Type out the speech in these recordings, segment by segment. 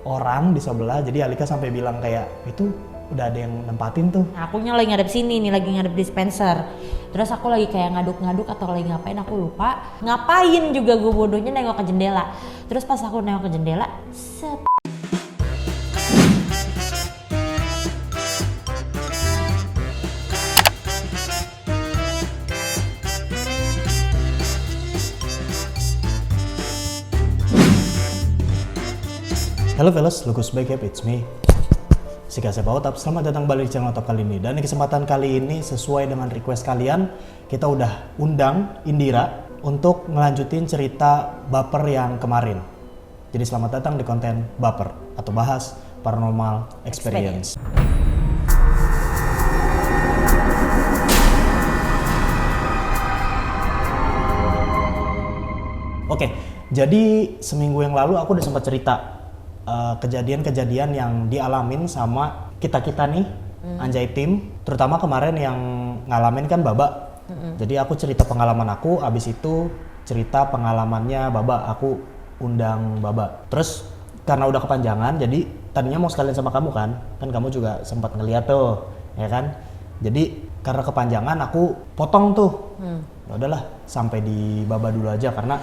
orang di sebelah, jadi Alika sampai bilang kayak itu udah ada yang nempatin tuh. Nah, akunya lagi ngadep sini nih, lagi ngadep dispenser. Terus aku lagi kayak ngaduk-ngaduk atau lagi ngapain aku lupa. Ngapain juga gue bodohnya nengok ke jendela. Terus pas aku nengok ke jendela, set. Halo fellas, Lukas back up, it's me. Sika Sepa Otap, selamat datang balik di channel Otap kali ini. Dan di kesempatan kali ini sesuai dengan request kalian, kita udah undang Indira untuk ngelanjutin cerita baper yang kemarin. Jadi selamat datang di konten baper atau bahas paranormal experience. Oke, jadi seminggu yang lalu aku udah sempat cerita kejadian-kejadian yang dialamin sama kita-kita nih, Anjay Tim, terutama kemarin yang ngalamin kan Baba. Jadi aku cerita pengalaman aku, abis itu cerita pengalamannya Baba, aku undang Baba. Terus karena udah kepanjangan, jadi tadinya mau sekalian sama kamu kan kamu juga sempat ngeliat tuh, ya kan? Jadi karena kepanjangan aku potong tuh. Ya udahlah, sampai di Baba dulu aja karena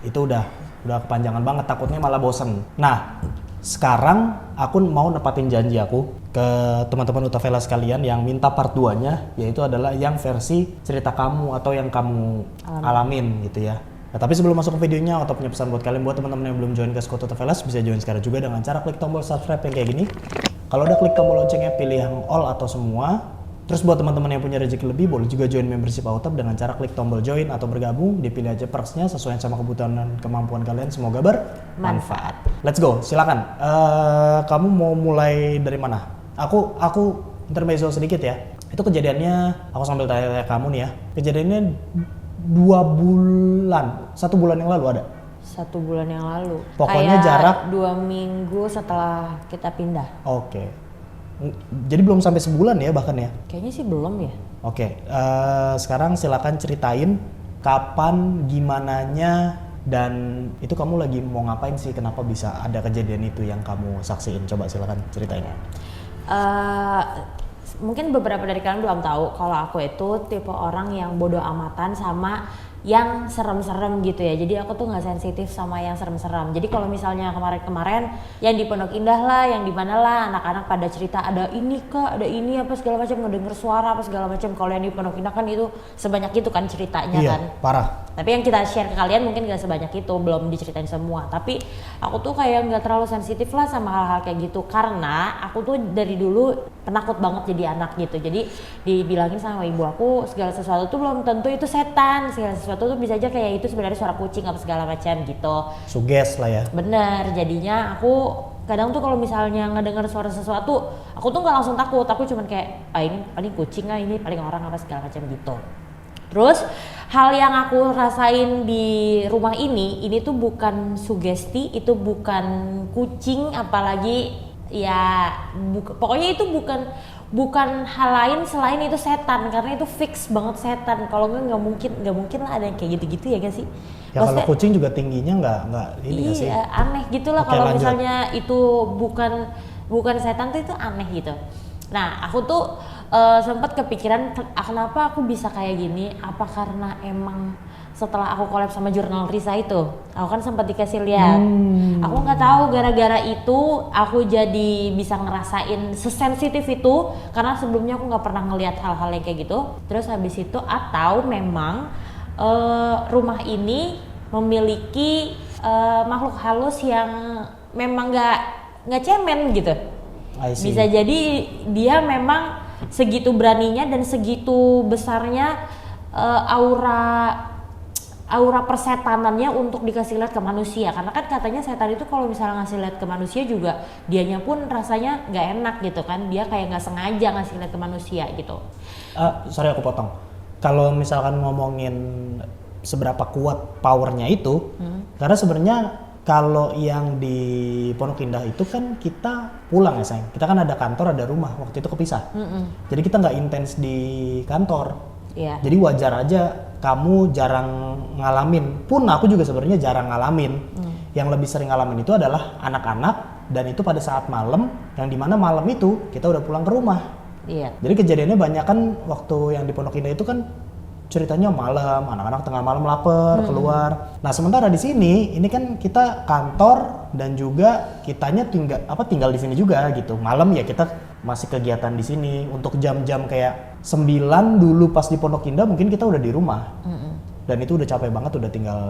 itu udah kepanjangan banget, takutnya malah bosen. Nah, sekarang aku mau nepatin janji aku ke teman-teman Utavela sekalian yang minta part 2-nya, yaitu adalah yang versi cerita kamu atau yang kamu alamin gitu ya. Nah, tapi sebelum masuk ke videonya, Otto punya pesan buat kalian, buat teman-teman yang belum join ke Squad Utavelas, bisa join sekarang juga dengan cara klik tombol subscribe yang kayak gini. Kalau udah klik tombol loncengnya, pilih yang all atau semua. Terus buat teman-teman yang punya rezeki lebih, boleh juga join membership Otap dengan cara klik tombol join atau bergabung, dipilih aja perksnya sesuai sama kebutuhan dan kemampuan kalian, semoga bermanfaat. Let's go, silakan. Kamu mau mulai dari mana? Aku intermezzo sedikit ya. Itu kejadiannya, aku sambil tanya kamu nih ya. Kejadiannya 1 bulan yang lalu ada? 1 bulan yang lalu. Pokoknya kayak jarak 2 minggu setelah kita pindah. Oke. Jadi belum sampai sebulan ya bahkan ya? Kayaknya sih belum ya. Oke, sekarang silakan ceritain kapan, gimananya, dan itu kamu lagi mau ngapain sih? Kenapa bisa ada kejadian itu yang kamu saksiin? Coba silakan ceritain. Mungkin beberapa dari kalian belum tahu kalau aku itu tipe orang yang bodoh amatan sama yang serem-serem gitu ya. Jadi aku tuh nggak sensitif sama yang serem-serem. Jadi kalau misalnya kemarin-kemarin yang di Pondok Indah lah, yang di mana lah, anak-anak pada cerita ada ini kak, ada ini apa segala macam, ngedenger suara apa segala macam. Kalau yang di Pondok Indah kan itu sebanyak itu kan ceritanya. Iya, kan. Parah. Tapi yang kita share ke kalian mungkin gak sebanyak itu, belum diceritain semua. Tapi aku tuh kayak nggak terlalu sensitif lah sama hal-hal kayak gitu karena aku tuh dari dulu penakut banget jadi anak gitu. Jadi dibilangin sama ibu aku segala sesuatu tuh belum tentu itu setan, segala sesuatu tuh bisa aja kayak itu sebenarnya suara kucing apa segala macam gitu. Suges lah ya. Bener, jadinya aku kadang tuh kalau misalnya ngedengar suara sesuatu, aku tuh nggak langsung takut, aku cuman kayak ini paling kucing lah, ini paling orang apa segala macam gitu. Terus hal yang aku rasain di rumah ini tuh bukan sugesti, itu bukan kucing, apalagi ya pokoknya itu bukan hal lain selain itu setan, karena itu fix banget setan. Kalau nggak mungkin lah ada yang kayak gitu-gitu ya gak sih? Ya kalau kucing juga tingginya nggak ini sih. Iya, aneh gitulah kalau misalnya itu bukan setan tuh itu aneh gitu. Nah, aku tuh sempat kepikiran kenapa aku bisa kayak gini, apa karena emang setelah aku collab sama jurnal Risa itu, aku kan sempat dikasih lihat. Aku nggak tahu gara-gara itu aku jadi bisa ngerasain sesensitif itu karena sebelumnya aku nggak pernah ngelihat hal-hal yang kayak gitu. Terus habis itu atau memang rumah ini memiliki makhluk halus yang memang nggak cemen gitu. Bisa jadi dia memang segitu beraninya dan segitu besarnya aura persetanannya untuk dikasih lihat ke manusia, karena kan katanya setan itu kalau misalnya ngasih lihat ke manusia juga dianya pun rasanya nggak enak gitu kan, dia kayak nggak sengaja ngasih lihat ke manusia gitu. Sorry aku potong. Kalau misalkan ngomongin seberapa kuat powernya itu, karena sebenarnya kalau yang di Pondok Indah itu kan kita pulang ya sayang, kita kan ada kantor ada rumah, waktu itu kepisah. Jadi kita nggak intens di kantor. Jadi wajar aja kamu jarang ngalamin, pun aku juga sebenarnya jarang ngalamin. Yang lebih sering ngalamin itu adalah anak-anak dan itu pada saat malam, yang dimana malam itu kita udah pulang ke rumah. Iya. Jadi kejadiannya banyak kan waktu yang di Pondok Indah itu kan ceritanya malam, anak-anak tengah malam lapar keluar. Nah sementara di sini ini kan kita kantor dan juga kitanya tinggal di sini juga gitu. Malam ya kita masih kegiatan di sini. Untuk jam-jam kayak 9 dulu pas di Pondok Indah mungkin kita udah di rumah. Dan itu udah capek banget, udah tinggal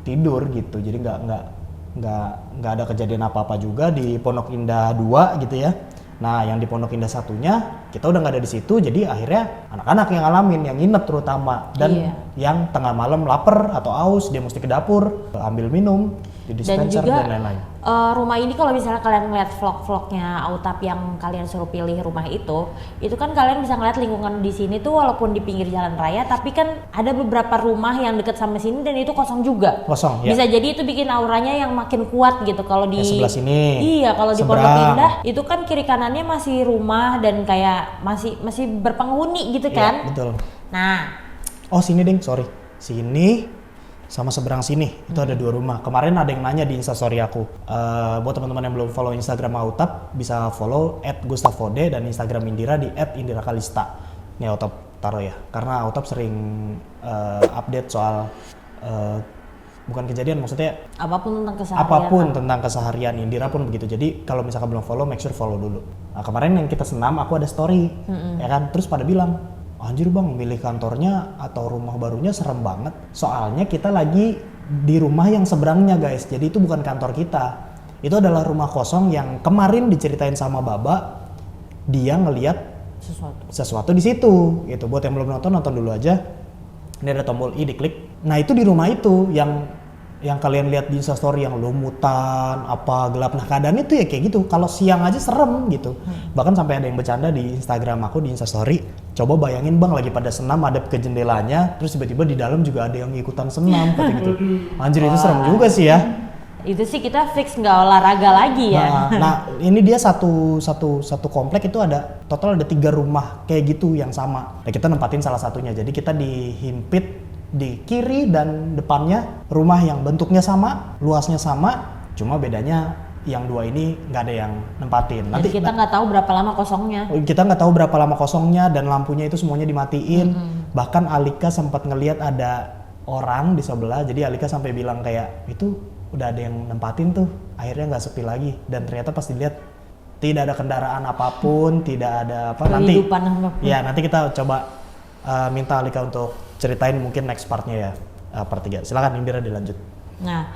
tidur gitu. Jadi nggak ada kejadian apa-apa juga di Pondok Indah 2 gitu ya. Nah yang di Pondok Indah satunya kita udah nggak ada di situ, jadi akhirnya anak-anak yang ngalamin, yang nginep terutama, dan yang tengah malam lapar atau aus dia mesti ke dapur ambil minum di dispenser dan lain-lain. Rumah ini kalau misalnya kalian ngeliat vlog-vlognya Autap yang kalian suruh pilih rumah itu kan kalian bisa ngeliat lingkungan di sini tuh walaupun di pinggir jalan raya, tapi kan ada beberapa rumah yang deket sama sini dan itu kosong juga. Kosong ya. Bisa jadi itu bikin auranya yang makin kuat gitu kalau di sebelah sini. Iya, kalau di Pondok Indah itu kan kiri kanannya masih rumah dan kayak masih berpenghuni gitu kan. Iya, betul. Nah, sini ding, sorry. Sini sama seberang sini itu ada 2 rumah. Kemarin ada yang nanya di Instastory aku. Buat teman-teman yang belum follow Instagram Autap bisa follow @gustavode dan Instagram Indira di @indirakalista. Nih Autap taruh ya, karena Autap sering update soal bukan kejadian, maksudnya apapun tentang keseharian. Indira pun begitu. Jadi kalau misalkan belum follow, make sure follow dulu. Nah, kemarin yang kita senam aku ada story, ya kan, terus pada bilang, anjir bang, milih kantornya atau rumah barunya serem banget. Soalnya kita lagi di rumah yang seberangnya guys. Jadi itu bukan kantor kita. Itu adalah rumah kosong yang kemarin diceritain sama Baba. Dia ngelihat sesuatu di situ. Gitu. Buat yang belum nonton dulu aja. Ini ada tombol i, diklik. Nah itu di rumah itu yang kalian lihat di Instastory yang lumutan, apa gelap. Nah keadaannya tuh ya kayak gitu. Kalau siang aja serem gitu. Bahkan sampai ada yang bercanda di Instagram aku di Instastory. Coba bayangin bang lagi pada senam hadap ke jendelanya, terus tiba-tiba di dalam juga ada yang ikutan senam kata gitu. Anjir itu serem juga sih ya. Itu sih kita fix nggak olahraga lagi ya. Nah ini dia satu komplek itu ada total ada 3 rumah kayak gitu yang sama. Nah kita nempatin salah satunya. Jadi kita dihimpit di kiri dan depannya rumah yang bentuknya sama, luasnya sama, cuma bedanya yang 2 ini nggak ada yang nempatin. Nanti kita nggak tahu berapa lama kosongnya. Kita nggak tahu berapa lama kosongnya dan lampunya itu semuanya dimatiin. Bahkan Alika sempat ngelihat ada orang di sebelah, jadi Alika sampai bilang kayak itu udah ada yang nempatin tuh. Akhirnya nggak sepi lagi dan ternyata pas dilihat tidak ada kendaraan apapun, tidak ada apa. Nanti kita coba minta Alika untuk ceritain mungkin next partnya ya, part 3. Silakan Indira dilanjut. Nah,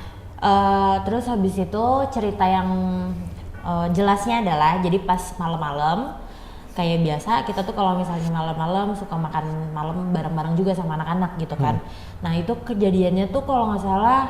terus habis itu cerita yang jelasnya adalah jadi pas malam-malam kayak biasa kita tuh kalau misalnya malam-malam suka makan malam bareng-bareng juga sama anak-anak gitu kan. Nah itu kejadiannya tuh kalau nggak salah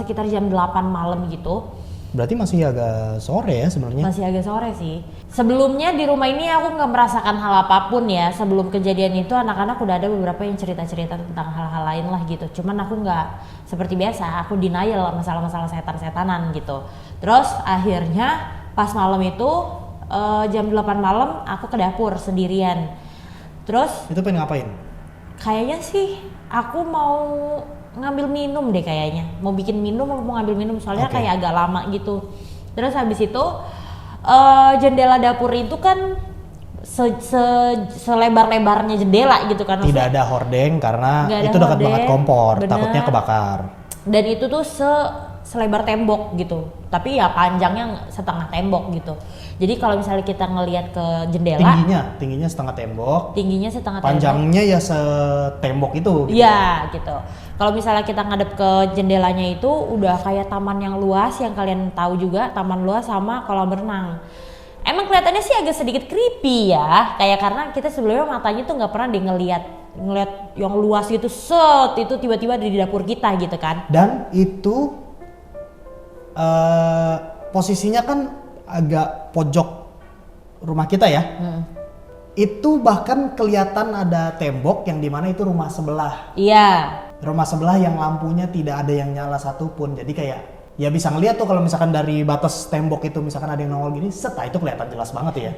sekitar jam 8 malam gitu. Berarti masih agak sore ya sebenarnya? Masih agak sore sih. Sebelumnya di rumah ini aku nggak merasakan hal apapun ya. Sebelum kejadian itu anak-anak udah ada beberapa yang cerita-cerita tentang hal-hal lain lah gitu. Cuman aku nggak seperti biasa, aku denial masalah-masalah setan-setanan gitu. Terus akhirnya pas malam itu jam 8 malam aku ke dapur sendirian. Terus itu pengen ngapain? Kayaknya sih aku mau ngambil minum deh kayaknya. Mau bikin minum atau mau ngambil minum soalnya kayak agak lama gitu. Terus habis itu jendela dapur itu kan selebar-lebarnya jendela gitu kan. Tidak ada hordeng karena itu dekat banget kompor, takutnya kebakar. Dan itu tuh selebar tembok gitu. Tapi ya panjangnya setengah tembok gitu. Jadi kalau misalnya kita ngelihat ke jendela, tingginya setengah tembok. Panjangnya ya setembok itu. Iya gitu. Kalau misalnya kita ngadep ke jendelanya itu udah kayak taman yang luas yang kalian tahu juga, taman luas sama kolam renang. Emang kelihatannya sih agak sedikit creepy ya, kayak karena kita sebelumnya matanya tuh nggak pernah ngelihat yang luas gitu, itu tiba-tiba ada di dapur kita gitu kan. Dan itu posisinya kan agak pojok rumah kita ya. Itu bahkan kelihatan ada tembok yang dimana itu rumah sebelah. Iya. Rumah sebelah yang lampunya tidak ada yang nyala satupun. Jadi kayak ya bisa ngeliat tuh kalau misalkan dari batas tembok itu misalkan ada yang nongol gini, itu kelihatan jelas banget ya.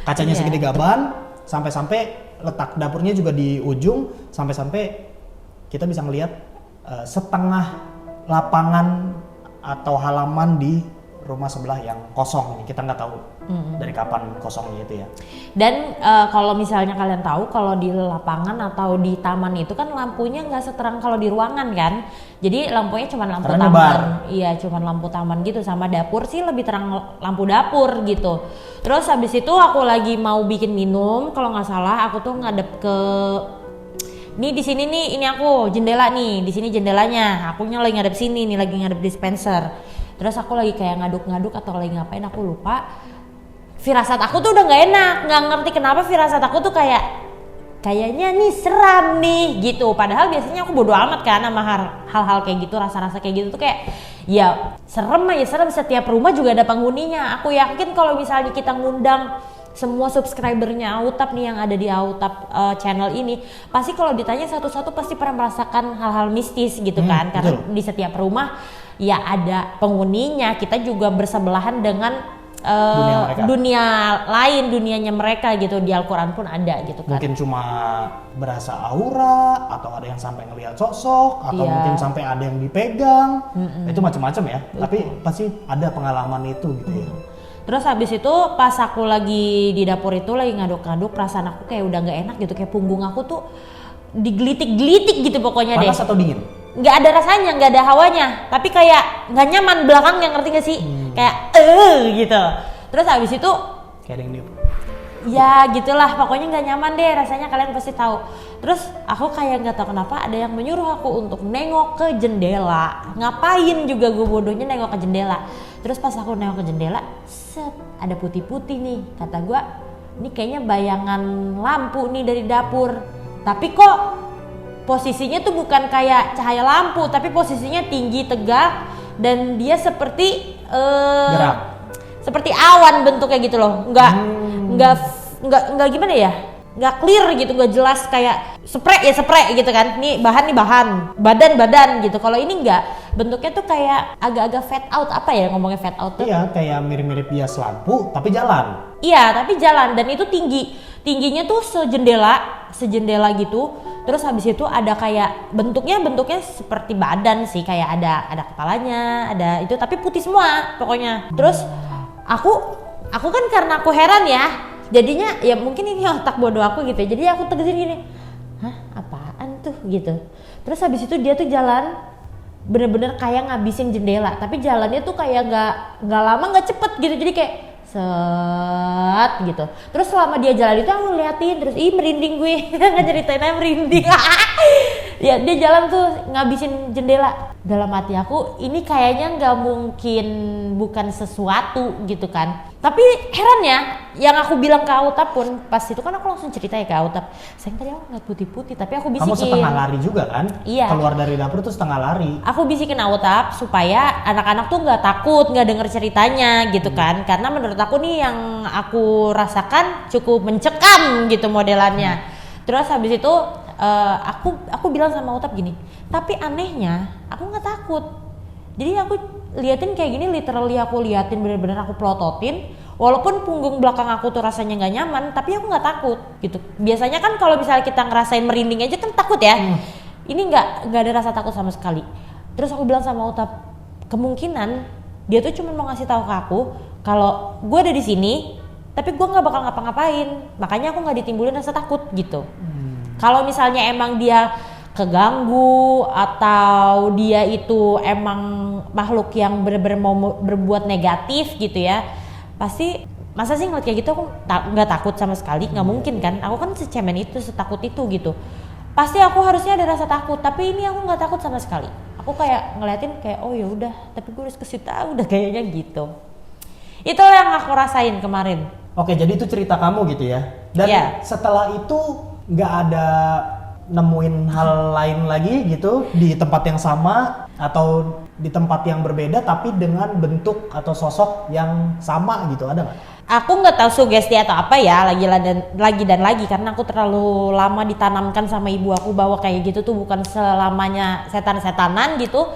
Kacanya segede gaban, sampai-sampai letak dapurnya juga di ujung, sampai-sampai kita bisa ngeliat setengah lapangan atau halaman di rumah sebelah yang kosong nih, kita nggak tahu dari kapan kosongnya itu ya. Dan kalau misalnya kalian tahu kalau di lapangan atau di taman itu kan lampunya nggak seterang kalau di ruangan kan, jadi lampunya cuma lampu Karena taman, nyebar. iya cuma lampu taman gitu, sama dapur sih lebih terang lampu dapur gitu. Terus habis itu aku lagi mau bikin minum, kalau nggak salah aku tuh ngadep ke nih di sini nih, ini aku jendela nih, di sini jendelanya, akunya lagi ngadep sini nih, lagi ngadep dispenser. Terus aku lagi kayak ngaduk-ngaduk atau lagi ngapain aku lupa. Firasat aku tuh udah nggak enak, nggak ngerti kenapa firasat aku tuh kayaknya nih seram nih gitu. Padahal biasanya aku bodo amat kan sama hal-hal kayak gitu, rasa-rasa kayak gitu tuh kayak ya serem aja serem, setiap rumah juga ada penghuninya. Aku yakin kalau misalnya kita ngundang semua subscribernya Autap nih yang ada di Autap channel ini, pasti kalau ditanya satu-satu pasti pernah merasakan hal-hal mistis gitu kan, karena betul. di setiap rumah ya ada penghuninya. Kita juga bersebelahan dengan dunia lain, dunianya mereka gitu. Di Al-Quran pun ada gitu kan. Mungkin cuma berasa aura, atau ada yang sampai ngelihat sosok, atau Iya. mungkin sampai ada yang dipegang. Itu macam-macam ya. Tapi pasti ada pengalaman itu gitu ya. Terus habis itu pas aku lagi di dapur itu lagi ngaduk-ngaduk, perasaan aku kayak udah nggak enak gitu, kayak punggung aku tuh digelitik-gelitik gitu pokoknya deh. Panas atau dingin? Nggak ada rasanya, nggak ada hawanya, tapi kayak nggak nyaman belakangnya, ngerti gak sih? Kayak gitu. Terus habis itu Kayak ada yang niup. ya gitulah, pokoknya nggak nyaman deh rasanya, kalian pasti tahu. Terus aku kayak nggak tahu kenapa ada yang menyuruh aku untuk nengok ke jendela. Ngapain juga gue bodohnya nengok ke jendela. Terus pas aku nengok ke jendela, set, ada putih-putih nih. Kata gue, ini kayaknya bayangan lampu nih dari dapur. Tapi kok posisinya tuh bukan kayak cahaya lampu, tapi posisinya tinggi tegak dan dia seperti Gerak. seperti awan bentuknya gitu loh, nggak gimana ya, nggak clear gitu, nggak jelas, kayak spray gitu kan, nih bahan badan gitu. Kalau ini nggak, bentuknya tuh kayak agak-agak fade out, apa ya ngomongnya fade out tuh? Iya, kayak mirip-mirip bias lampu tapi jalan. Iya, tapi jalan, dan itu tingginya tuh sejendela gitu. Terus habis itu ada kayak bentuknya seperti badan sih, kayak ada kepalanya, ada itu, tapi putih semua pokoknya. Terus aku kan karena aku heran ya, jadinya ya mungkin ini otak bodoh aku gitu ya, jadi aku tegesin gini, hah apaan tuh gitu. Terus habis itu dia tuh jalan bener-bener kayak ngabisin jendela, tapi jalannya tuh kayak nggak lama, nggak cepet gitu, jadi kayak set gitu. Terus selama dia jalan itu aku liatin terus, merinding gue nggak ceritain aja merinding. Ya dia jalan tuh ngabisin jendela. Dalam hati aku ini kayaknya nggak mungkin bukan sesuatu gitu kan. Tapi heran ya, yang aku bilang ke Autap pun pas itu kan aku langsung cerita ya ke Autap, sayang tadi aku ngeliat putih-putih, tapi aku bisikin. Kamu setengah lari juga kan? Iya. Keluar dari dapur tuh setengah lari. Aku bisikin Autap supaya anak-anak tuh nggak takut, nggak denger ceritanya gitu kan, karena menurut aku nih yang aku rasakan cukup mencekam gitu modelannya. Terus habis itu aku bilang sama Autap gini, tapi anehnya aku nggak takut. Jadi aku liatin kayak gini, literally aku liatin, bener-bener aku plototin. Walaupun punggung belakang aku tuh rasanya nggak nyaman, tapi aku nggak takut gitu. Biasanya kan kalau misalnya kita ngerasain merinding aja kan takut ya. Ini nggak ada rasa takut sama sekali. Terus aku bilang sama Autap, kemungkinan dia tuh cuma mau ngasih tahu ke aku kalau gue ada di sini, tapi gue nggak bakal ngapa-ngapain. Makanya aku nggak ditimbulin rasa takut gitu. Kalau misalnya emang dia keganggu atau dia itu emang makhluk yang bener-bener mau berbuat negatif gitu ya, pasti masa sih ngeliat kayak gitu aku nggak takut sama sekali, nggak mungkin kan, aku kan secemen itu, setakut itu gitu. Pasti aku harusnya ada rasa takut, tapi ini aku nggak takut sama sekali. Aku kayak ngeliatin kayak oh ya udah, tapi gue harus kasih tahu udah kayaknya gitu. Itulah yang aku rasain kemarin. Oke, jadi itu cerita kamu gitu ya. Dan Iya. setelah itu nggak ada nemuin hal lain lagi gitu di tempat yang sama atau di tempat yang berbeda tapi dengan bentuk atau sosok yang sama gitu, ada nggak? Aku nggak tahu sugesti atau apa ya, lagi dan lagi karena aku terlalu lama ditanamkan sama ibu aku bahwa kayak gitu tuh bukan selamanya setan-setanan gitu.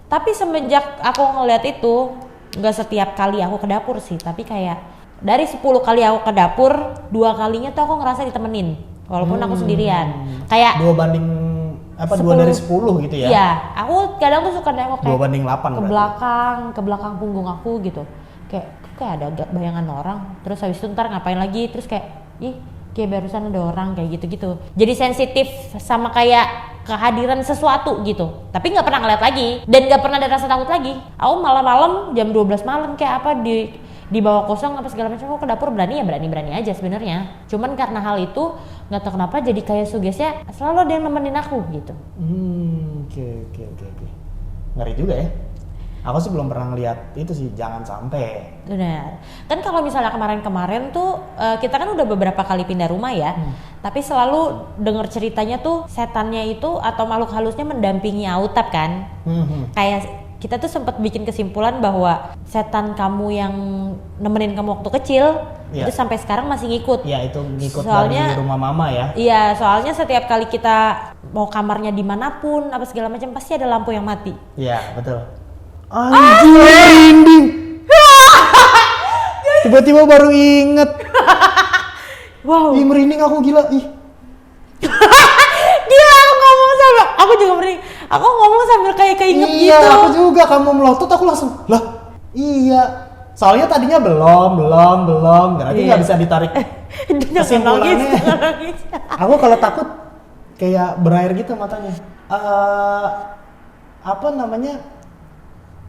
Tapi semenjak aku ngeliat itu, nggak setiap kali aku ke dapur sih, tapi kayak dari 10 kali aku ke dapur, 2 kalinya tuh aku ngerasa ditemenin walaupun aku sendirian. Kayak 2 banding Apa 2 dari 10 gitu ya? Iya, aku kadang tuh suka nengok 2 kayak banding 8 ke belakang punggung aku gitu. Kayak ada bayangan orang. Terus habis itu ntar ngapain lagi? Terus kayak, ih, kayak barusan ada orang kayak gitu-gitu. Jadi sensitif sama kayak kehadiran sesuatu gitu. Tapi nggak pernah ngeliat lagi dan nggak pernah ada rasa takut lagi. Aku malam-malam jam 12 malam kayak apa di bawah kosong apa segala macam, aku ke dapur berani aja sebenarnya. Cuman karena hal itu nggak tahu kenapa jadi kayak sugesnya selalu ada yang nemenin aku gitu. Oke. Ngeri juga ya. Aku sih belum pernah ngeliat itu sih, jangan sampai. Benar. Kan kalau misalnya kemarin-kemarin tuh kita kan udah beberapa kali pindah rumah ya. Tapi selalu dengar ceritanya tuh setannya itu atau makhluk halusnya mendampingi Autap kan. Kayak kita tuh sempat bikin kesimpulan bahwa setan kamu yang nemenin kamu waktu kecil itu sampai sekarang masih ngikut. Iya, itu ngikut soalnya, dari rumah mama ya. Iya, soalnya setiap kali kita mau kamarnya dimanapun apa segala macam pasti ada lampu yang mati. Iya, betul. Anjir, merinding. Tiba-tiba baru inget. Wow. Ih, merinding aku, gila. Ih. Gila, aku juga merinding. Aku ngomong sambil kayak keinget gitu. Iya, aku juga. Kamu melotot, aku langsung, lah, iya. Soalnya tadinya belum. Berarti nggak bisa ditarik kesimpulannya. Aku kalau takut kayak berair gitu matanya. Apa namanya?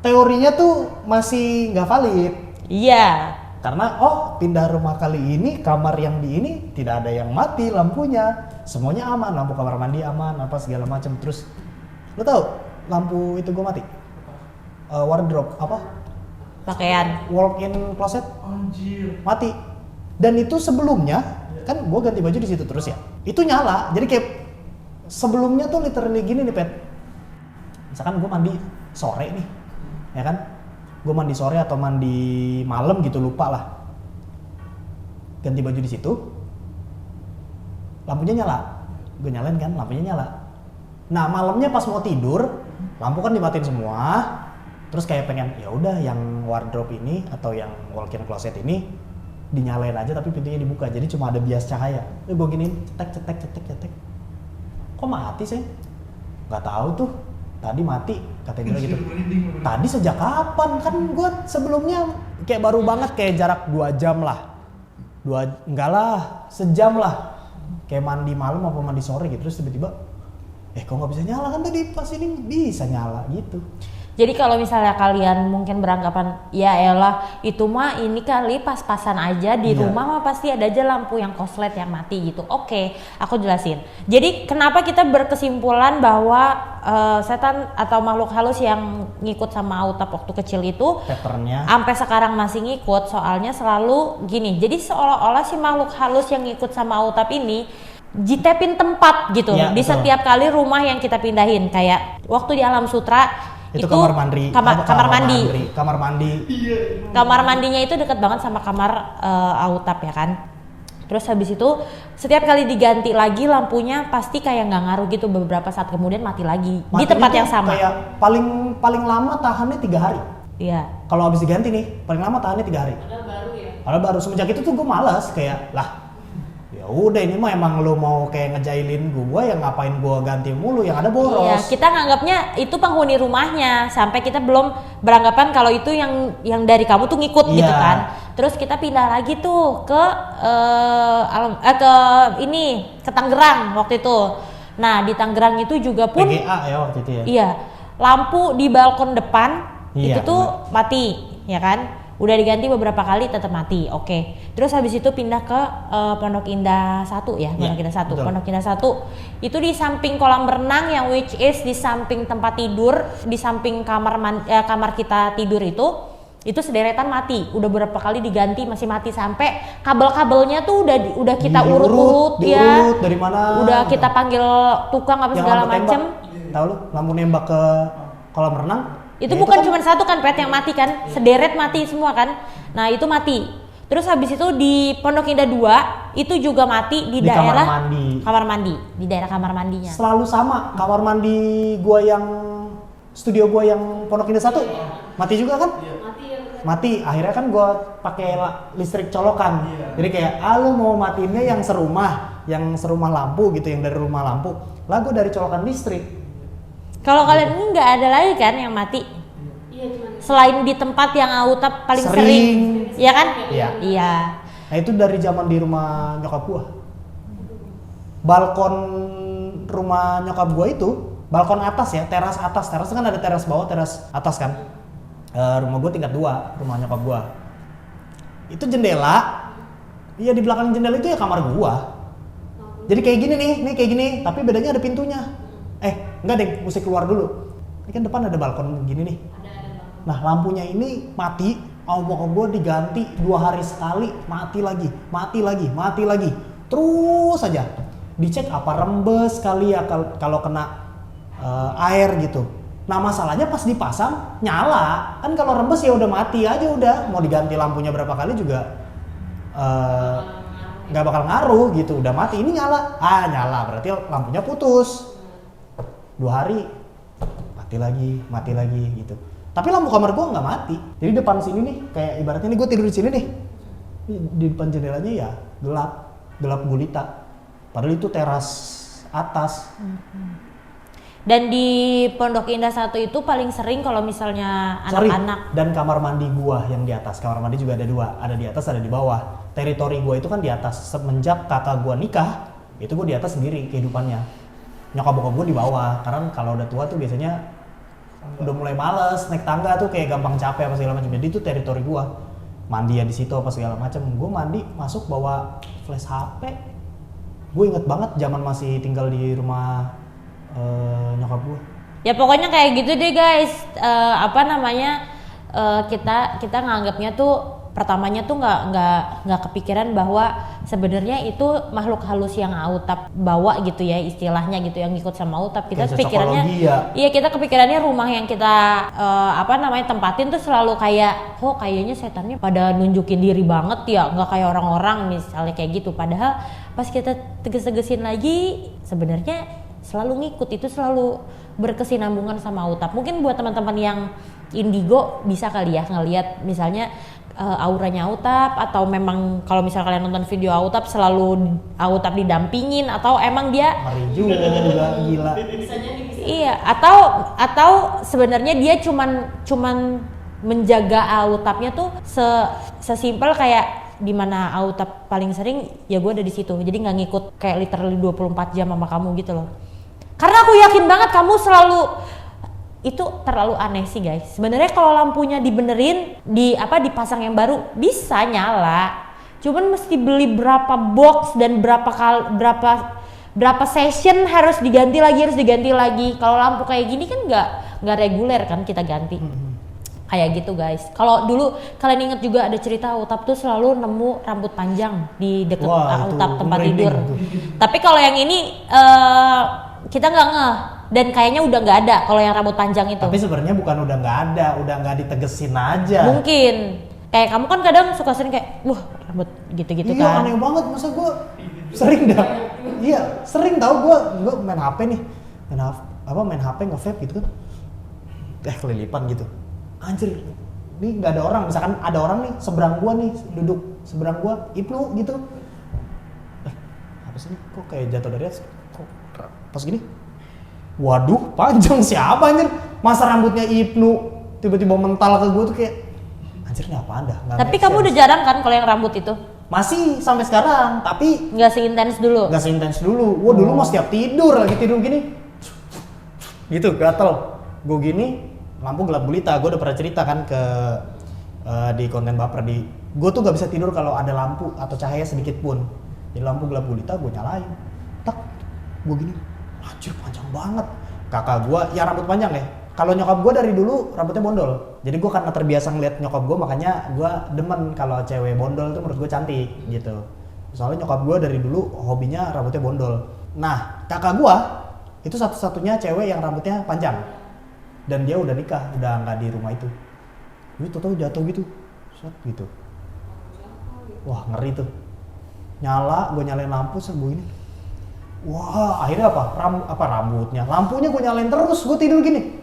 Teorinya tuh masih nggak valid. Iya. Karena pindah rumah kali ini, kamar yang di ini tidak ada yang mati lampunya, semuanya aman, lampu kamar mandi aman, apa segala macam. Terus lo tau lampu itu gue mati, wardrobe apa? Pakaian. Walk-in closet. Anjir. Mati. Dan itu sebelumnya kan gue ganti baju di situ terus ya. Itu nyala. Jadi kayak sebelumnya tuh literally gini nih, Pet. Misalkan gue mandi sore nih, ya kan? Gue mandi sore atau mandi malam gitu, lupa lah. Ganti baju di situ, lampunya nyala. Gue nyalain kan, lampunya nyala. Nah malamnya pas mau tidur, lampu kan dimatiin semua. Terus kayak pengen, ya udah yang wardrobe ini atau yang walk-in closet ini dinyalain aja tapi pintunya dibuka. Jadi cuma ada bias cahaya. Gue giniin, cetek. Kok mati sih? Gak tahu tuh. Tadi mati, katanya gitu. Tadi sejak kapan? Kan gue sebelumnya kayak baru banget, kayak jarak 2 jam lah. Enggak lah, sejam lah. Kayak mandi malam apa mandi sore gitu. Terus tiba-tiba, kok nggak bisa nyala kan tadi pas ini bisa nyala gitu. Jadi kalau misalnya kalian mungkin beranggapan ya elah itu mah ini kali pas-pasan aja di rumah mah pasti ada aja lampu yang koslet yang mati gitu. Oke, aku jelasin. Jadi kenapa kita berkesimpulan bahwa setan atau makhluk halus yang ngikut sama Autap waktu kecil itu patternnya sampai sekarang masih ngikut, soalnya selalu gini. Jadi seolah-olah si makhluk halus yang ngikut sama Autap ini jitepin tempat gitu ya, di betul. Setiap kali rumah yang kita pindahin. Kayak waktu di Alam Sutra itu kamar mandi. Kamar mandinya itu dekat banget sama kamar Autap ya kan. Terus habis itu setiap kali diganti lagi lampunya pasti kayak nggak ngaruh gitu, beberapa saat kemudian mati lagi di tempat yang sama. Kayak paling lama tahannya 3 hari. Iya. Kalau habis diganti nih paling lama tahannya 3 hari. Padahal baru semenjak itu tuh gue malas kayak ya udah ini mah emang lo mau kayak ngejailin gue ya ngapain gue ganti mulu, yang ada boros. Iya, kita nganggapnya itu penghuni rumahnya sampai kita belum beranggapan kalau itu yang dari kamu tuh ngikut gitu kan. Terus kita pindah lagi tuh ke ke Tangerang waktu itu. Nah di Tangerang itu juga pun PGA ya waktu itu ya. Iya, lampu di balkon depan itu tuh bener. mati ya kan. Udah diganti beberapa kali tetap mati. Oke. Terus habis itu pindah ke Pondok Indah 1 ya, Pondok Indah 1. Pondok Indah 1 itu di samping kolam renang yang which is di samping tempat tidur, di samping kamar kita tidur itu sederetan mati. Udah beberapa kali diganti masih mati sampai kabel-kabelnya tuh udah kita urut-urut ya. Dari mana? Udah kita panggil tukang apa segala macem. Tahu lu, lampu nembak ke kolam renang. Itu bukan cuma satu kan Pet yang mati kan, sederet mati semua kan. Nah itu mati. Terus habis itu di Pondok Indah 2 itu juga mati di daerah kamar mandi, di daerah kamar mandinya. Selalu sama, kamar mandi studio gua yang Pondok Indah 1 mati juga kan? Mati. Akhirnya kan gua pakai listrik colokan. Jadi kayak lu mau matiinnya yang serumah lampu gitu, yang dari rumah lampu. lah gue dari colokan listrik. Kalau kalian ini nggak ada lagi kan yang mati? Selain di tempat yang Autap paling sering, iya kan? Iya. Iya. Nah itu dari zaman di rumah nyokap gua. Balkon rumah nyokap gua itu, balkon atas ya, teras atas. Teras kan ada teras bawah, teras atas kan. Rumah gua tingkat 2, rumah nyokap gua. Itu jendela. Iya di belakang jendela itu ya kamar gua. Jadi kayak gini nih kayak gini, tapi bedanya ada pintunya. Enggak deh, mesti keluar dulu. Ini kan depan ada balkon gini nih. Nah lampunya ini mati, bokap gue diganti 2 hari sekali, mati lagi, terus aja. Dicek apa rembes kali ya kalau kena air gitu. Nah masalahnya pas dipasang nyala, kan kalau rembes ya udah mati aja udah. Mau diganti lampunya berapa kali juga nggak bakal ngaruh gitu, udah mati. Ini nyala, nyala berarti lampunya putus. 2 hari mati lagi gitu. Tapi lampu kamar gua nggak mati. Jadi depan sini nih, kayak ibaratnya nih gua tidur di sini nih. Di depan jendelanya ya gelap gulita. Padahal itu teras atas. Dan di Pondok Indah 1 itu paling sering kalau misalnya anak-anak. Dan kamar mandi gua yang di atas. Kamar mandi juga ada 2, ada di atas ada di bawah. Teritori gua itu kan di atas. Semenjak kakak gua nikah, itu gua di atas sendiri kehidupannya. Nyokap bokap gua di bawah. Karena kalau udah tua tuh biasanya udah mulai males naik tangga tuh, kayak gampang capek apa segala macam. Jadi itu teritori gua. Mandi ya di situ apa segala macam. Gua mandi masuk bawa flash HP. Gue inget banget zaman masih tinggal di rumah nyokap gua. Ya pokoknya kayak gitu deh guys. Kita nganggapnya tuh pertamanya tuh nggak kepikiran bahwa sebenarnya itu makhluk halus yang Autap bawa gitu ya, istilahnya gitu, yang ikut sama Autap. Kita pikirannya kita kepikirannya rumah yang kita tempatin tuh selalu kayak kayaknya setannya pada nunjukin diri banget ya, nggak kayak orang-orang misalnya kayak gitu. Padahal pas kita tegesin lagi sebenarnya selalu ngikut, itu selalu berkesinambungan sama Autap. Mungkin buat teman-teman yang indigo bisa kali ya ngelihat misalnya auranya Autap, atau memang kalau misal kalian nonton video Autap selalu Autap didampingin, atau emang dia ngeri juga gila. Iya, atau sebenarnya dia cuman menjaga Autapnya tuh sesimpel kayak di mana Autap paling sering ya gue ada di situ. Jadi nggak ngikut kayak literally 24 jam sama kamu gitu loh. Karena aku yakin banget kamu selalu, itu terlalu aneh sih guys. Sebenarnya kalau lampunya dibenerin, dipasang yang baru bisa nyala. Cuman mesti beli berapa box dan berapa session harus diganti lagi. Kalau lampu kayak gini kan nggak reguler kan kita ganti. Kayak gitu guys. Kalau dulu kalian inget juga ada cerita Autap tuh selalu nemu rambut panjang di deket Autap tempat tidur. Tapi kalau yang ini kita nggak ngeh. Dan kayaknya udah nggak ada kalau yang rambut panjang itu. Tapi sebenarnya bukan udah nggak ada, udah nggak ditegesin aja. Mungkin. Kayak kamu kan kadang suka sering kayak, rambut gitu-gitu iya, kan. Iya aneh banget, masa gue sering dah. Iya, sering tau gue main HP nih. Main HP nge-vape gitu kan. Kelilipan gitu. Anjir, ini nggak ada orang. Misalkan ada orang nih seberang gue nih, duduk seberang gue, Ibnu gitu. Apa sih nih? Kok kayak jatuh dari atas? Kok pas gini? Waduh, panjang siapa anjir? Masa rambutnya Ibnu tiba-tiba mental ke gue tuh kayak anjir ini apaan dah? Tapi kamu udah jarang kan kalau yang rambut itu? Masih sampai sekarang, tapi nggak seintens dulu. Wah, dulu mau setiap tidur lagi tidur gini. Gitu, gatel. Gue gini, lampu gelap gulita. Gue udah pernah cerita kan ke di konten baper di. Gue tuh nggak bisa tidur kalau ada lampu atau cahaya sedikit pun. Jadi lampu gelap gulita gue nyalain. Tak, gue gini. Anjir panjang banget. Kakak gue, ya rambut panjang ya. Kalau nyokap gue dari dulu rambutnya bondol. Jadi gue karena terbiasa ngeliat nyokap gue, makanya gue demen kalau cewek bondol tuh menurut gue cantik gitu. Soalnya nyokap gue dari dulu hobinya rambutnya bondol. Nah kakak gue itu satu-satunya cewek yang rambutnya panjang. Dan dia udah nikah, udah nggak di rumah itu. Jadi tau jatuh gitu. Set gitu. Wah ngeri tuh. Nyala, gue nyalain lampu gue ini. Wah, akhirnya rambutnya, lampunya gue nyalain terus, gue tidur gini.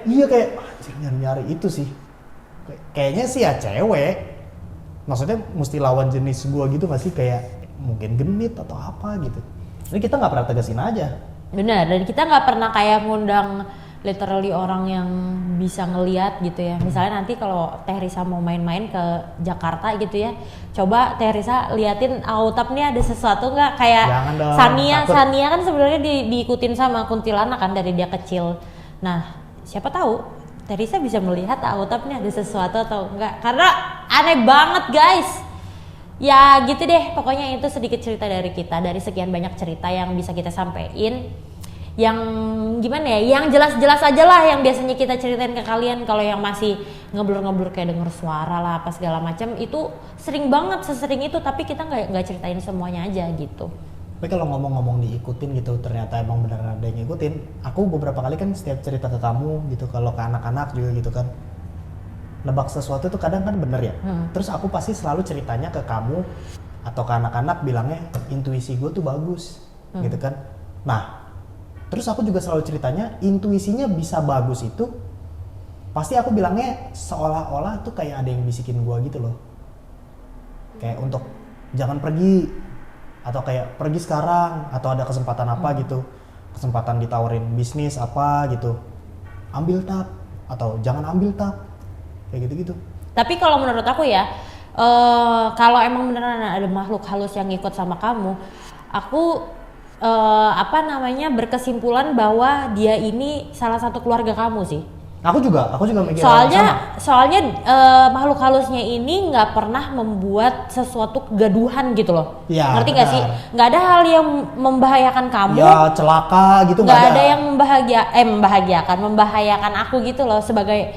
Iya kayak, anjir nyari-nyari itu sih. Kayaknya sih ya cewek. Maksudnya mesti lawan jenis gue gitu gak sih? Kayak mungkin genit atau apa gitu. Jadi kita nggak pernah tegasin aja. Benar, dan kita nggak pernah kayak ngundang literally orang yang bisa ngeliat gitu ya. Misalnya nanti kalau Teh Risa mau main-main ke Jakarta gitu ya, coba Teh Risa liatin Autap nih ada sesuatu nggak kayak Jangan dong, takut. Sania kan sebenarnya diikutin sama kuntilanak kan dari dia kecil. Nah siapa tahu Teh Risa bisa melihat Autap nih ada sesuatu atau enggak, karena aneh banget guys. Ya gitu deh, pokoknya itu sedikit cerita dari kita, dari sekian banyak cerita yang bisa kita sampein. Yang gimana ya, yang jelas-jelas aja lah yang biasanya kita ceritain ke kalian. Kalau yang masih ngeblur-ngeblur kayak denger suara lah apa segala macam, itu sering banget, sesering itu, tapi kita nggak ceritain semuanya aja gitu. Tapi kalau ngomong-ngomong diikutin gitu, ternyata emang beneran ada yang ngikutin. Aku beberapa kali kan setiap cerita ke kamu gitu, kalau ke anak-anak juga gitu kan, nebak sesuatu itu kadang kan bener ya. Terus aku pasti selalu ceritanya ke kamu atau ke anak-anak bilangnya intuisi gue tuh bagus gitu kan. Nah terus aku juga selalu ceritanya intuisinya bisa bagus itu pasti aku bilangnya seolah-olah tuh kayak ada yang bisikin gue gitu loh, kayak untuk jangan pergi, atau kayak pergi sekarang, atau ada kesempatan apa gitu, kesempatan ditawarin bisnis apa gitu, ambil tap atau jangan ambil tap, kayak gitu-gitu. Tapi kalau menurut aku ya, kalau emang beneran ada makhluk halus yang ngikut sama kamu, aku berkesimpulan bahwa dia ini salah satu keluarga kamu sih. Aku juga mikir soalnya makhluk halusnya ini nggak pernah membuat sesuatu kegaduhan gitu loh. Ya, ngerti nggak sih? Nggak ada hal yang membahayakan kamu. Ya celaka gitu nggak ada yang membahayakan aku gitu loh, sebagai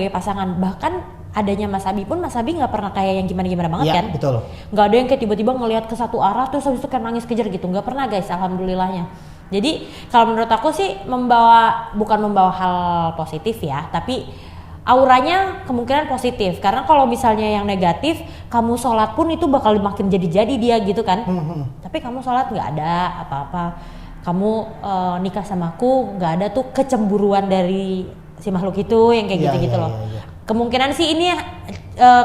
pasangan. Bahkan adanya Mas Abi pun, Mas Abi nggak pernah kayak yang gimana-gimana banget ya, kan? Betul. Nggak ada yang kayak tiba-tiba ngelihat ke satu arah terus habis itu kayak nangis kejar gitu, nggak pernah guys, alhamdulillahnya. Jadi kalau menurut aku sih bukan membawa hal positif ya, tapi auranya kemungkinan positif. Karena kalau misalnya yang negatif, kamu sholat pun itu bakal makin jadi-jadi dia gitu kan. Tapi kamu sholat nggak ada apa-apa, kamu nikah sama aku nggak ada tuh kecemburuan dari si makhluk itu yang kayak gitu-gitu loh. Kemungkinan sih ini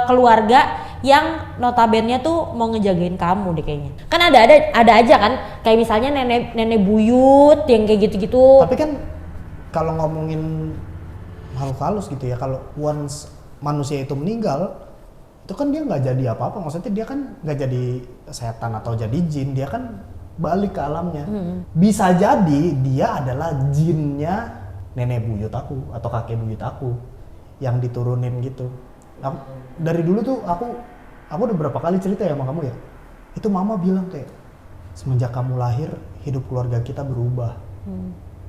keluarga yang notabene tuh mau ngejagain kamu deh kayaknya. Kan ada aja kan, kayak misalnya nenek buyut yang kayak gitu-gitu. Tapi kan kalau ngomongin makhluk halus gitu ya, kalau once manusia itu meninggal, itu kan dia nggak jadi apa-apa. Maksudnya dia kan nggak jadi setan atau jadi jin, dia kan balik ke alamnya. Bisa jadi dia adalah jinnya nenek buyut aku atau kakek buyut aku yang diturunin gitu. Dari dulu tuh aku udah berapa kali cerita ya sama kamu ya, itu mama bilang kayak semenjak kamu lahir hidup keluarga kita berubah,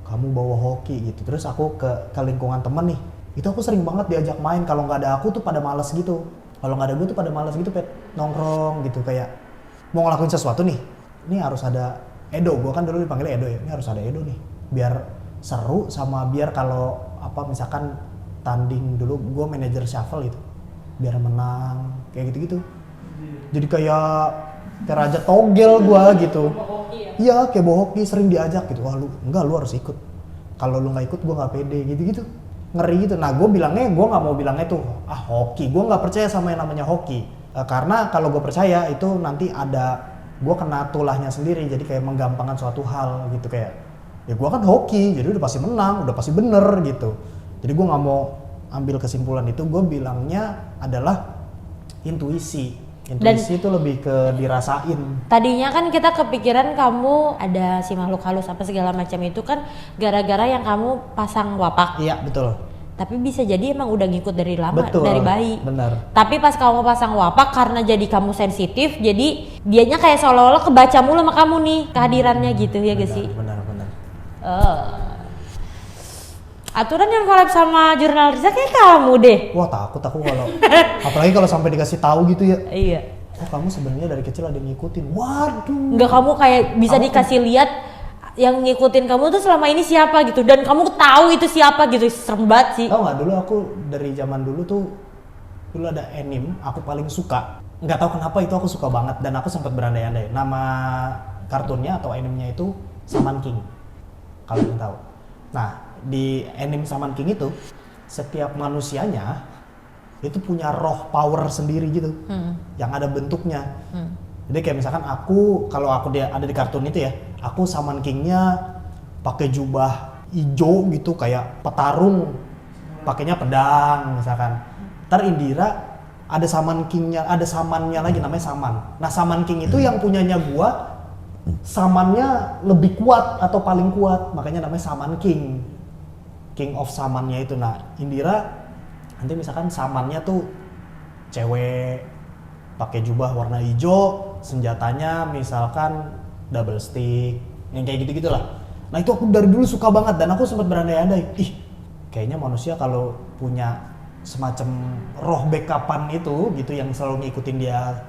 kamu bawa hoki gitu. Terus aku ke lingkungan temen nih, itu aku sering banget diajak main. Kalau nggak ada aku tuh pada males gitu, kalau nggak ada gue tuh pada males gitu, nongkrong gitu, kayak mau ngelakuin sesuatu nih, ini harus ada Edo. Gue kan dulu dipanggil Edo ya, ini harus ada Edo nih biar seru, sama biar kalau apa misalkan tanding dulu gue manajer shuffle gitu, biar menang kayak gitu-gitu. Jadi kayak raja togel gue gitu. Iya kayak bawa hoki, sering diajak gitu. Wah lu harus ikut. Kalau lu nggak ikut gue nggak pede gitu-gitu. Ngeri gitu. Nah gue nggak mau bilangnya tuh hoki. Gue nggak percaya sama yang namanya hoki. Karena kalau gue percaya itu nanti gue kena tulahnya sendiri. Jadi kayak menggampangkan suatu hal gitu, kayak ya gue kan hoki, jadi udah pasti menang, udah pasti bener gitu. Jadi gue nggak mau ambil kesimpulan itu. Gue bilangnya adalah intuisi itu lebih ke dirasain. Tadinya kan kita kepikiran kamu ada si makhluk halus apa segala macam itu kan gara-gara yang kamu pasang wapak. Iya betul. Tapi bisa jadi emang udah ngikut dari lama, betul, dari bayi. Benar. Tapi pas kamu pasang wapak karena jadi kamu sensitif, jadi dianya kayak seolah-olah kebaca mulu sama kamu nih kehadirannya gitu ya gak sih? Benar. Aturan yang collab sama jurnal Risa kayak kamu deh. Wah takut aku kalau apalagi kalau sampai dikasih tahu gitu ya. Iya. Oh kamu sebenarnya dari kecil ada yang ngikutin. Waduh. Enggak, kamu kayak bisa dikasih lihat yang ngikutin kamu tuh selama ini siapa gitu, dan kamu tahu itu siapa gitu. Serem banget sih. Tahu nggak, dulu aku dari zaman dulu ada anime aku paling suka. Nggak tahu kenapa itu aku suka banget, dan aku sempat berandai-andai. Nama kartunnya atau animenya itu Shaman King. Kalau kalian tahu. Nah, di anime Shaman King itu setiap manusianya itu punya roh power sendiri gitu, yang ada bentuknya. Jadi kayak misalkan kalau aku dia ada di kartun itu ya, aku Summon King-nya pakai jubah hijau gitu kayak petarung, pakainya pedang misalkan. Ntar Indira ada Summon King-nya, ada samannya lagi namanya Saman. Nah Summon King itu yang punyanya gua, samannya lebih kuat atau paling kuat, makanya namanya Summon King. King of Samannya itu. Nah Indira nanti misalkan samannya tuh cewek pakai jubah warna hijau, senjatanya misalkan double stick, yang kayak gitu gitulah. Nah itu aku dari dulu suka banget dan aku sempat berandai-andai, kayaknya manusia kalau punya semacam roh backupan itu gitu yang selalu ngikutin dia,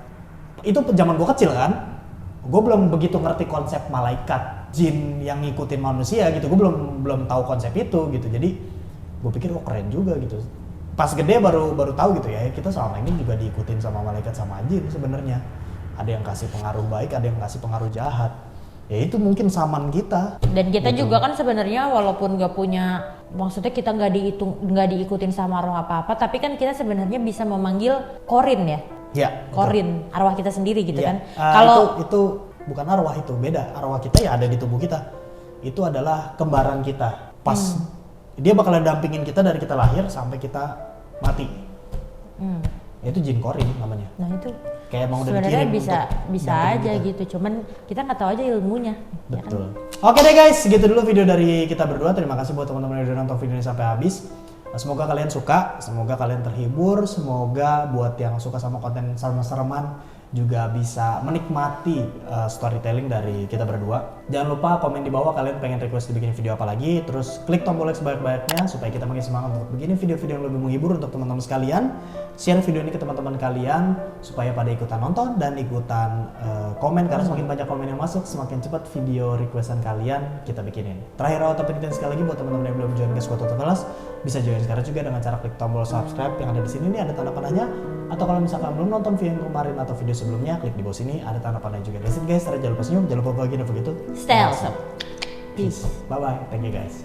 itu zaman gue kecil kan, gue belum begitu ngerti konsep malaikat jin yang ngikutin manusia gitu, gue belum tahu konsep itu gitu. Jadi gue pikir keren juga gitu. Pas gede baru tahu gitu ya, kita selama ini juga diikutin sama malaikat sama jin sebenarnya. Ada yang kasih pengaruh baik, ada yang kasih pengaruh jahat. Ya itu mungkin saman kita. Dan kita gitu. juga kan sebenarnya walaupun nggak punya, maksudnya kita nggak diikutin sama roh apa-apa, tapi kan kita sebenarnya bisa memanggil korin ya. Ya. Korin, betul. Arwah kita sendiri gitu ya. kan. Kalau itu bukan arwah, itu beda. Arwah kita ya ada di tubuh kita. Itu adalah kembaran kita. Pas dia bakalan dampingin kita dari kita lahir sampai kita mati. Itu jin korin namanya. Nah itu kayak emang udah sebenarnya dikirim bisa aja kita gitu, cuman kita nggak tahu aja ilmunya. Betul. Ya kan? Oke deh guys, segitu dulu video dari kita berdua. Terima kasih buat teman-teman yang udah nonton video ini sampai habis. Semoga kalian suka, semoga kalian terhibur, semoga buat yang suka sama konten serem-sereman juga bisa menikmati storytelling dari kita berdua. Jangan lupa komen di bawah kalian pengen request dibikin video apa lagi, terus klik tombol like sebanyak-banyaknya supaya kita makin semangat untuk bikin video-video yang lebih menghibur untuk teman-teman sekalian. Share video ini ke teman-teman kalian supaya pada ikutan nonton dan ikutan komen, karena semakin banyak komen yang masuk semakin cepat video requestan kalian kita bikinin. Terakhir atau penting sekali lagi buat teman-teman yang belum join ke Squad Auto Kelas, bisa join sekarang juga dengan cara klik tombol subscribe yang ada di sini nih, ada tanda panahnya. Atau kalau misalkan belum nonton video yang kemarin atau video sebelumnya, klik di bawah sini ada tanda panahnya juga. Guys, jangan lupa senyum, jangan lupa bahagia dan begitu. Stay awesome. Peace. Bye bye. Thank you guys.